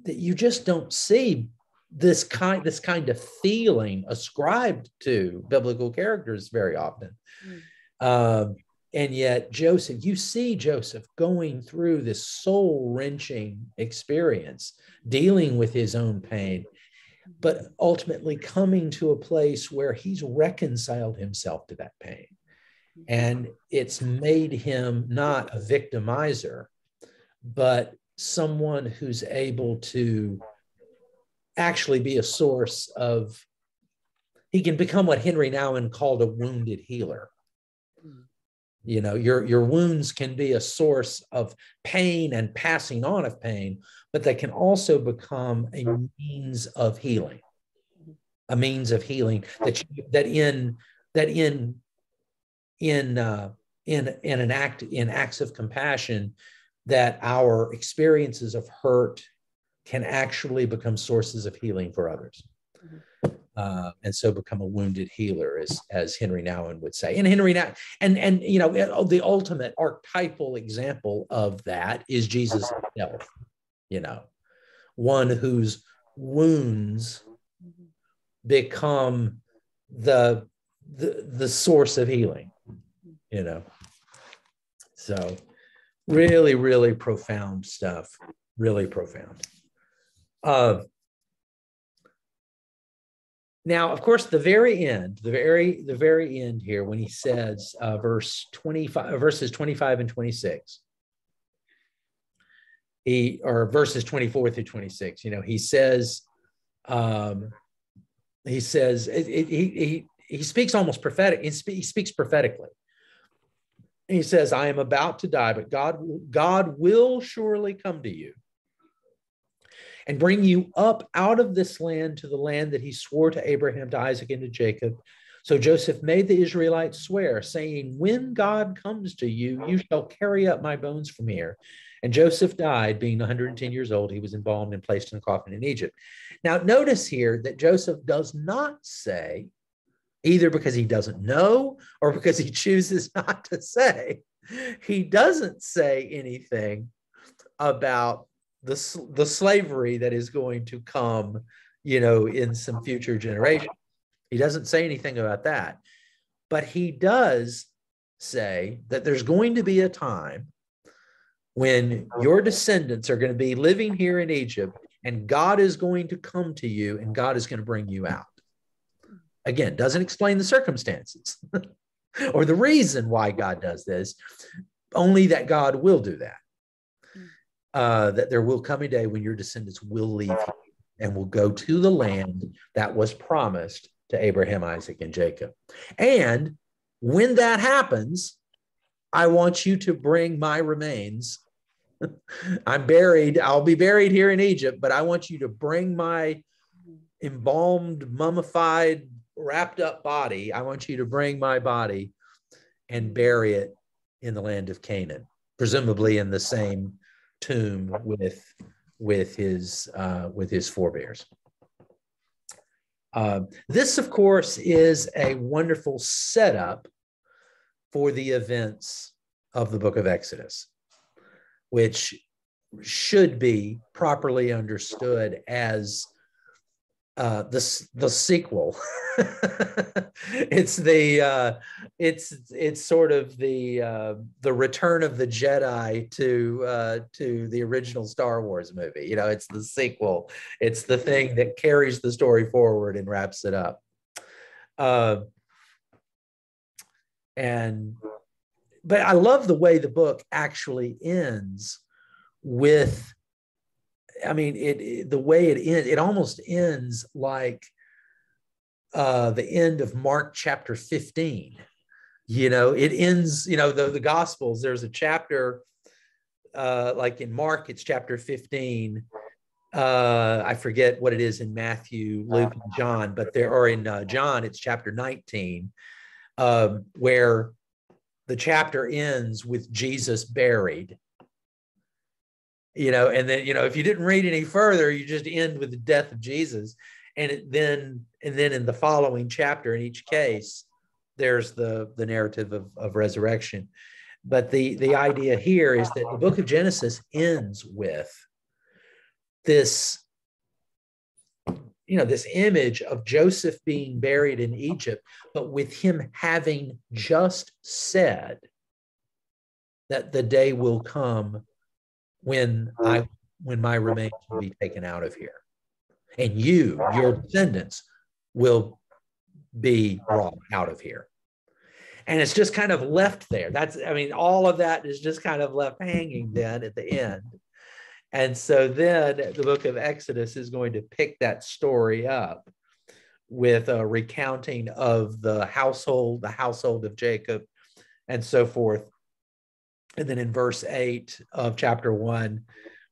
you just don't see this kind of feeling ascribed to biblical characters very often. And yet Joseph, you see Joseph going through this soul-wrenching experience, dealing with his own pain, but ultimately coming to a place where he's reconciled himself to that pain. And it's made him not a victimizer, but someone who's able to actually be a source of, he can become what Henry Nouwen called a wounded healer. Your wounds can be a source of pain and passing on of pain, but they can also become a means of healing, that in acts of compassion, that our experiences of hurt can actually become sources of healing for others. And so become a wounded healer, as Henry Nouwen would say. And the ultimate archetypal example of that is Jesus himself, one whose wounds become the source of healing, So Really, really profound stuff. Really profound. Now, of course, the very end here, when he says verses 25 and 26, or verses 24 through 26, he says, he speaks almost prophetic. He speaks prophetically. He says, I am about to die, but God will surely come to you and bring you up out of this land to the land that he swore to Abraham, to Isaac, and to Jacob. So Joseph made the Israelites swear, saying, when God comes to you, you shall carry up my bones from here. And Joseph died, being 110 years old. He was embalmed and placed in a coffin in Egypt. Now, notice here that Joseph does not say, either because he doesn't know or because he chooses not to say, he doesn't say anything about the slavery that is going to come, in some future generation. He doesn't say anything about that. But he does say that there's going to be a time when your descendants are going to be living here in Egypt, and God is going to come to you, and God is going to bring you out. Again, doesn't explain the circumstances or the reason why God does this, only that God will do that. That there will come a day when your descendants will leave here and will go to the land that was promised to Abraham, Isaac, and Jacob. And when that happens, I want you to bring my remains. I'll be buried here in Egypt, but I want you to bring my embalmed, mummified, wrapped up body. I want you to bring my body and bury it in the land of Canaan, presumably in the same tomb with his forebears. This, of course, is a wonderful setup for the events of the book of Exodus, which should be properly understood as the sequel. It's sort of the return of the Jedi to the original Star Wars movie. It's the sequel. It's the thing that carries the story forward and wraps it up. But I love the way the book actually ends with, the way it ends, it almost ends like the end of Mark chapter 15. It ends, the Gospels, there's a chapter, like in Mark, it's chapter 15. I forget what it is in Matthew, Luke, and John, but in John, it's chapter 19, where the chapter ends with Jesus buried. And then, if you didn't read any further, you just end with the death of Jesus. And then in the following chapter, in each case, there's the narrative of resurrection. But the idea here is that the book of Genesis ends with this, this image of Joseph being buried in Egypt, but with him having just said that the day will come when my remains will be taken out of here, and your descendants, will be brought out of here. And it's just kind of left there. All of that is just kind of left hanging then at the end. And so then the book of Exodus is going to pick that story up with a recounting of the household of Jacob, and so forth. And then in verse 8 of chapter 1,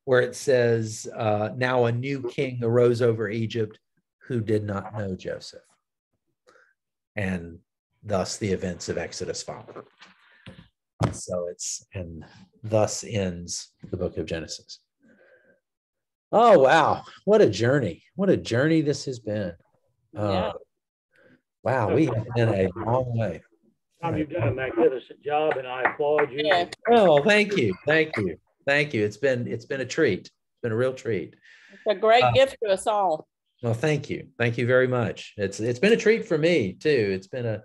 where it says, now a new king arose over Egypt who did not know Joseph. And thus the events of Exodus follow. And thus ends the book of Genesis. Oh, wow. What a journey. What a journey this has been. Yeah. Wow, we have been a long way. Tom, you've done a magnificent job, and I applaud you. Yeah. Oh, thank you. It's been a treat. It's been a real treat. It's a great gift to us all. Well, thank you. Thank you very much. It's been a treat for me too. It's been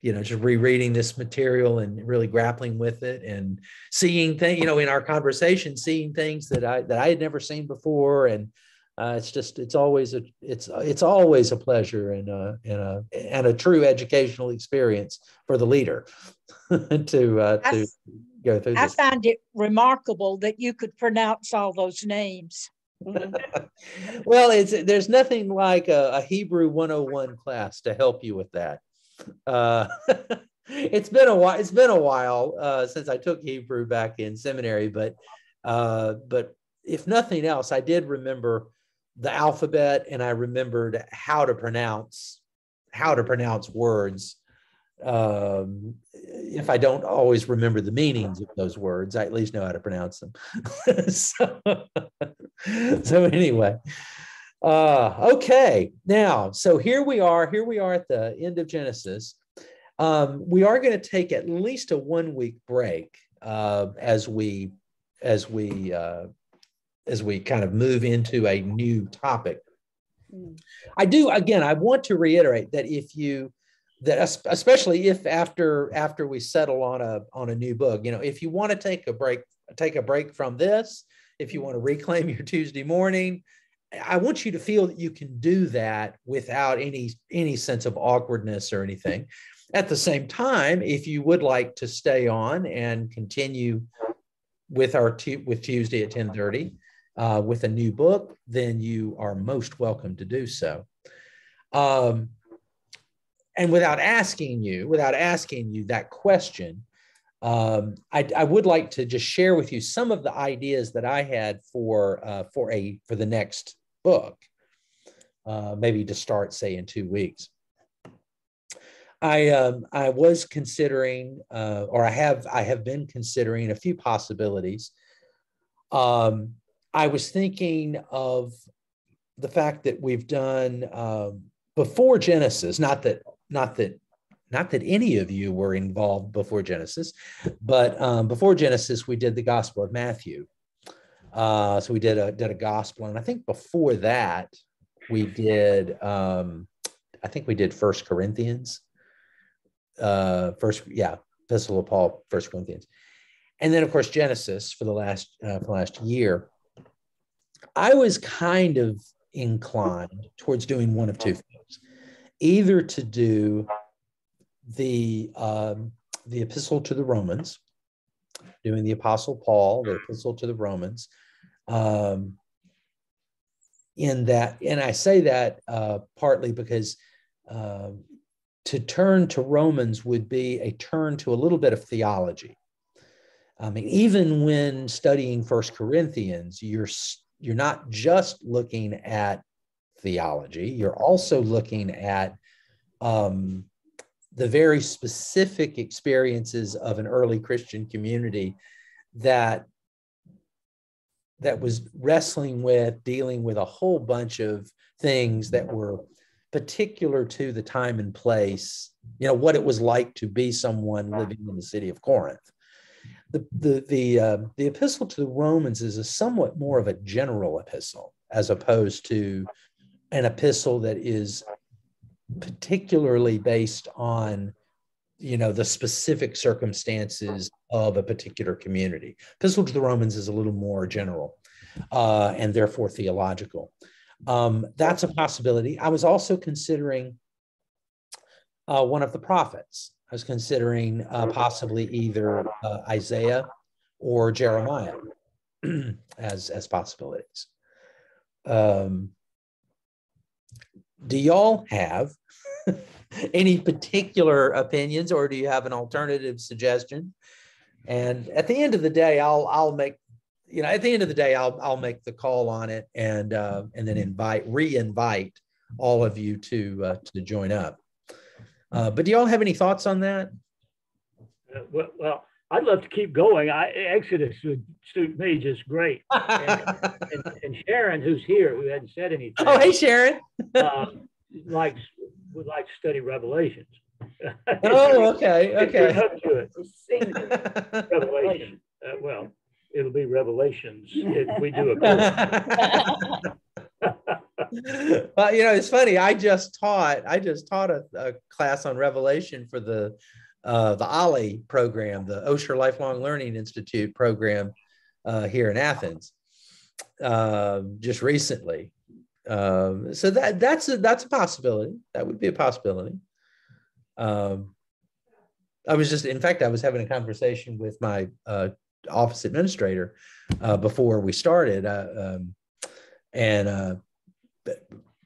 just rereading this material and really grappling with it and seeing things, in our conversation, seeing things that I had never seen before. And it's always a pleasure and a true educational experience for the leader to go through this. I find it remarkable that you could pronounce all those names. Well, there's nothing like a Hebrew 101 class to help you with that. It's been a while since I took Hebrew back in seminary, but if nothing else, I did remember the alphabet, and I remembered how to pronounce words. If I don't always remember the meanings of those words, I at least know how to pronounce them. So anyway, okay. Now, so here we are at the end of Genesis. We are going to take at least a 1 week break as we kind of move into a new topic. I want to reiterate that especially if after we settle on a new book, if you want to take a break from this, if you want to reclaim your Tuesday morning, I want you to feel that you can do that without any sense of awkwardness or anything. At the same time, if you would like to stay on and continue with with Tuesday at 10:30 with a new book, then you are most welcome to do so. And without asking you that question, I would like to just share with you some of the ideas that I had for the next book, maybe to start, say, in 2 weeks. I was considering, or I have been considering a few possibilities. I was thinking of the fact that we've done before Genesis, not that any of you were involved before Genesis, but before Genesis, we did the Gospel of Matthew. So we did a gospel, and I think before that we did I think we did 1 Corinthians. Epistle of Paul, 1 Corinthians, and then of course Genesis for the last year. I was kind of inclined towards doing one of two things: either to do the Epistle to the Romans, doing the Apostle Paul, the Epistle to the Romans, in that, and I say that partly because to turn to Romans would be a turn to a little bit of theology. I mean, even when studying 1 Corinthians, you're not just looking at theology, you're also looking at the very specific experiences of an early Christian community that was dealing with a whole bunch of things that were particular to the time and place, what it was like to be someone living in the city of Corinth. The Epistle to the Romans is a somewhat more of a general epistle, as opposed to an epistle that is particularly based on, the specific circumstances of a particular community. Epistle to the Romans is a little more general and therefore theological. That's a possibility. I was also considering one of the prophets. I was considering possibly either Isaiah or Jeremiah as possibilities. Do y'all have any particular opinions, or do you have an alternative suggestion? And at the end of the day, I'll make the call on it, and then re-invite all of you to join up. But do y'all have any thoughts on that? Well, I'd love to keep going. Exodus would suit me just great. And Sharon, who's here, who hadn't said anything. Oh, hey, Sharon. would like to study Revelations. Oh, okay. Up to it. Revelation. Well, it'll be Revelations if we do a course. Well, it's funny. I just taught a class on Revelation for the OLLI program, the Osher Lifelong Learning Institute program here in Athens, just recently. So that's a possibility. That would be a possibility. I was having a conversation with my office administrator before we started, and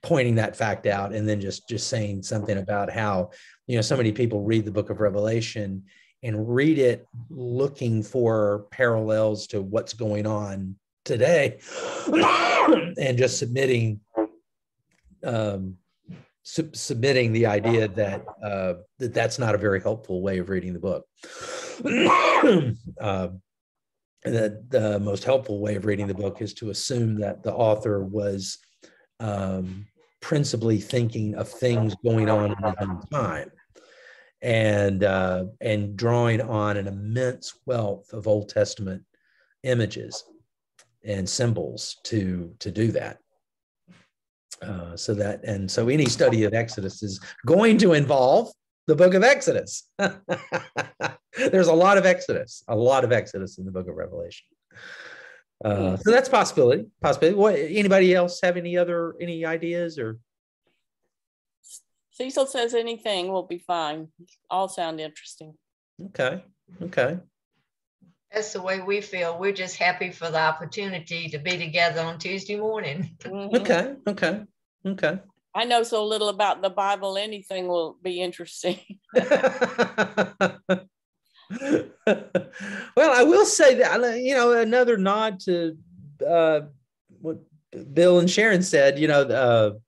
pointing that fact out, and then just saying something about how so many people read the book of Revelation and read it looking for parallels to what's going on today, and just submitting the idea that that's not a very helpful way of reading the book. That the most helpful way of reading the book is to assume that the author was principally thinking of things going on in his own time, and drawing on an immense wealth of Old Testament images and symbols to do that. So any study of Exodus is going to involve the book of Exodus. There's a lot of Exodus in the book of Revelation. So that's possibility. What, anybody else have any ideas? Or Cecil says anything will be fine. All sound interesting. Okay. That's the way we feel. We're just happy for the opportunity to be together on Tuesday morning. Okay. I know so little about the Bible, anything will be interesting. Well, I will say that, another nod to what Bill and Sharon said, that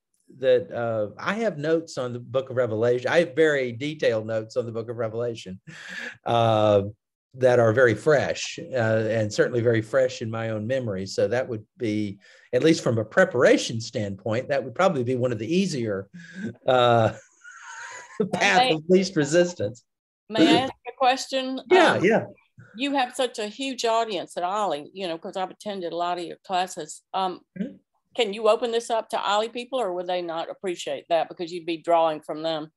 I have notes on the book of Revelation. I have very detailed notes on the book of Revelation that are very fresh, and certainly very fresh in my own memory. So that would be, at least from a preparation standpoint, that would probably be one of the easier path of least resistance. May I ask a question? Yeah. You have such a huge audience at OLLI, because I've attended a lot of your classes. Can you open this up to OLLI people, or would they not appreciate that because you'd be drawing from them?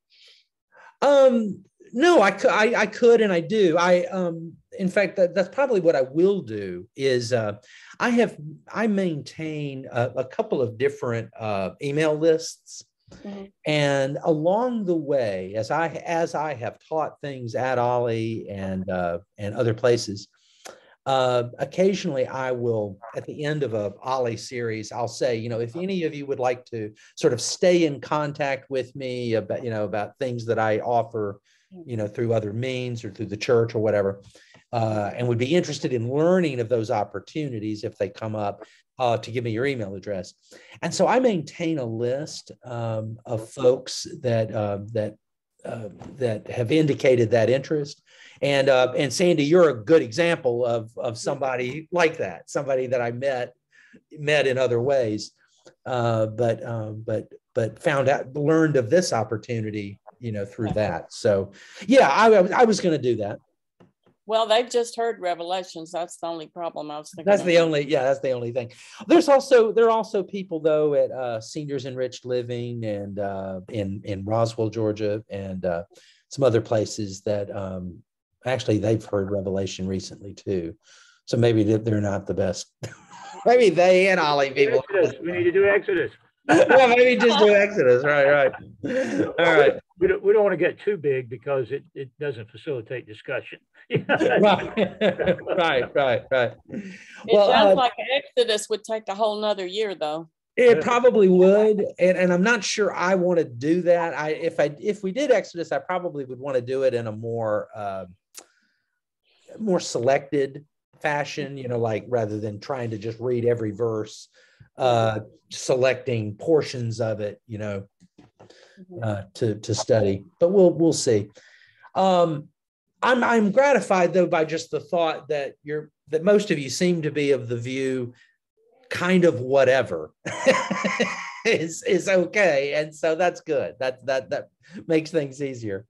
No, I could, and I do. In fact, that's probably what I will do. Is I maintain a couple of different email lists, and along the way, as I have taught things at OLLI and other places, occasionally I will, at the end of a OLLI series, I'll say, if any of you would like to sort of stay in contact with me about things that I offer, through other means or through the church or whatever, and would be interested in learning of those opportunities if they come up, to give me your email address. And so I maintain a list of folks that have indicated that interest. And Sandy, you're a good example of somebody like that, somebody that I met in other ways, but learned of this opportunity, through that. So yeah, I was going to do that. Well, they've just heard Revelations. That's the only problem I was thinking. That's the only thing. There are also people though at Seniors Enriched Living and in Roswell, Georgia, and some other places that actually they've heard Revelation recently too. So maybe they're not the best. Maybe they and OLLI people. We need to do Exodus. Well, maybe just do Exodus. Right. All right. We don't want to get too big because it doesn't facilitate discussion. Right. It sounds like Exodus would take a whole nother year, though. It probably would, and I'm not sure I want to do that. If we did Exodus, I probably would want to do it in a more selected fashion, like rather than trying to just read every verse, selecting portions of it, to study. But we'll see. I'm gratified though by just the thought that most of you seem to be of the view, kind of whatever is okay, and so that's good. That makes things easier.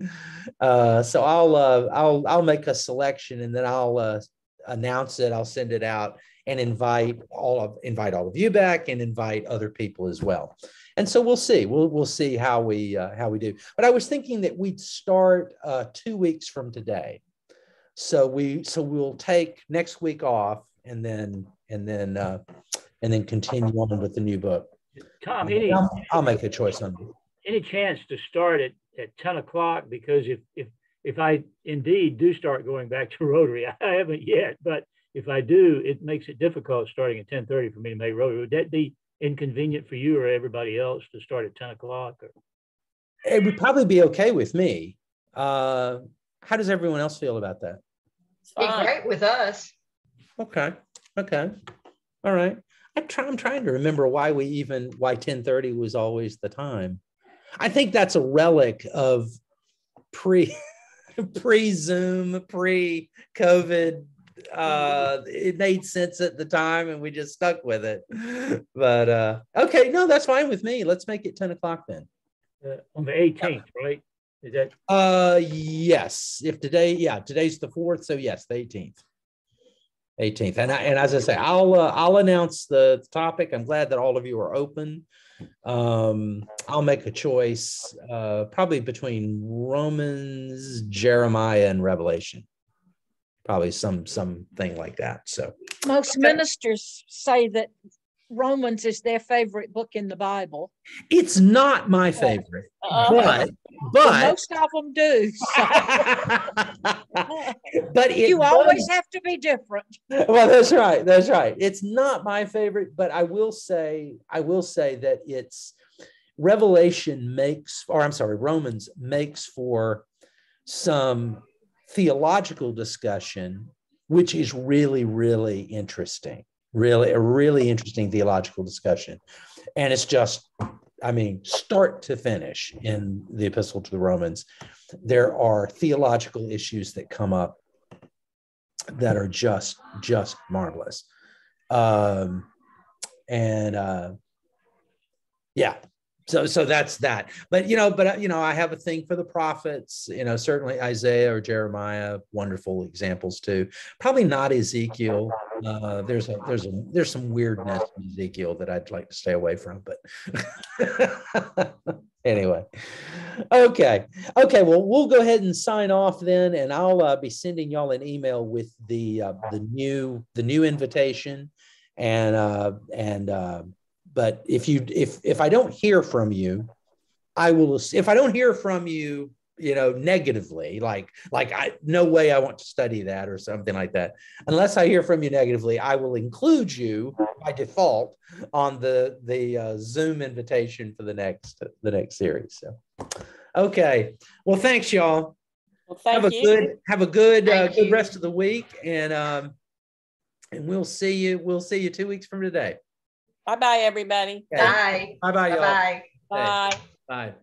So I'll make a selection, and then I'll announce it. I'll send it out and invite all of you back, and invite other people as well. And so we'll see. We'll see how we do. But I was thinking that we'd start 2 weeks from today. So we'll take next week off and then continue on with the new book. Tom, I'll make a choice on it. Any chance to start at 10 o'clock? Because if I indeed do start going back to Rotary, I haven't yet, but if I do, it makes it difficult starting at 10:30 for me to make Rotary. Would that be inconvenient for you or everybody else to start at 10 o'clock? Or? It would probably be okay with me. How does everyone else feel about that? Be great with us. Okay. All right. I'm trying to remember why 10:30 was always the time. I think that's a relic of pre-Zoom, pre-COVID. It made sense at the time and we just stuck with it. But okay, no, that's fine with me. Let's make it 10 o'clock then. On the 18th, right? Is that? Yes. Today's the 4th, so yes, the 18th. And as I say, I'll announce the topic. I'm glad that all of you are open. I'll make a choice probably between Romans, Jeremiah, and Revelation. Probably something like that. So most ministers say that Romans is their favorite book in the Bible. It's not my favorite, but most of them do. So. But you always have to be different. Well, that's right. It's not my favorite, but I will say that Romans makes for some theological discussion, which is really, really interesting. Really, a really interesting theological discussion. And it's just, start to finish in the Epistle to the Romans, there are theological issues that come up that are just marvelous. So that's that. But I have a thing for the prophets. Certainly Isaiah or Jeremiah, wonderful examples too. Probably not Ezekiel. There's some weirdness in Ezekiel that I'd like to stay away from. But anyway, okay. Well, we'll go ahead and sign off then, and I'll be sending y'all an email with the new invitation but if I don't hear from you, I will. If I don't hear from you, negatively, like no way I want to study that or something like that. Unless I hear from you negatively, I will include you by default on the Zoom invitation for the next series. So, okay. Well, thanks, y'all. Well, have a good rest of the week, and we'll see you. We'll see you 2 weeks from today. Bye-bye, everybody. Okay. Bye. Bye-bye, y'all. Bye. Bye. Bye.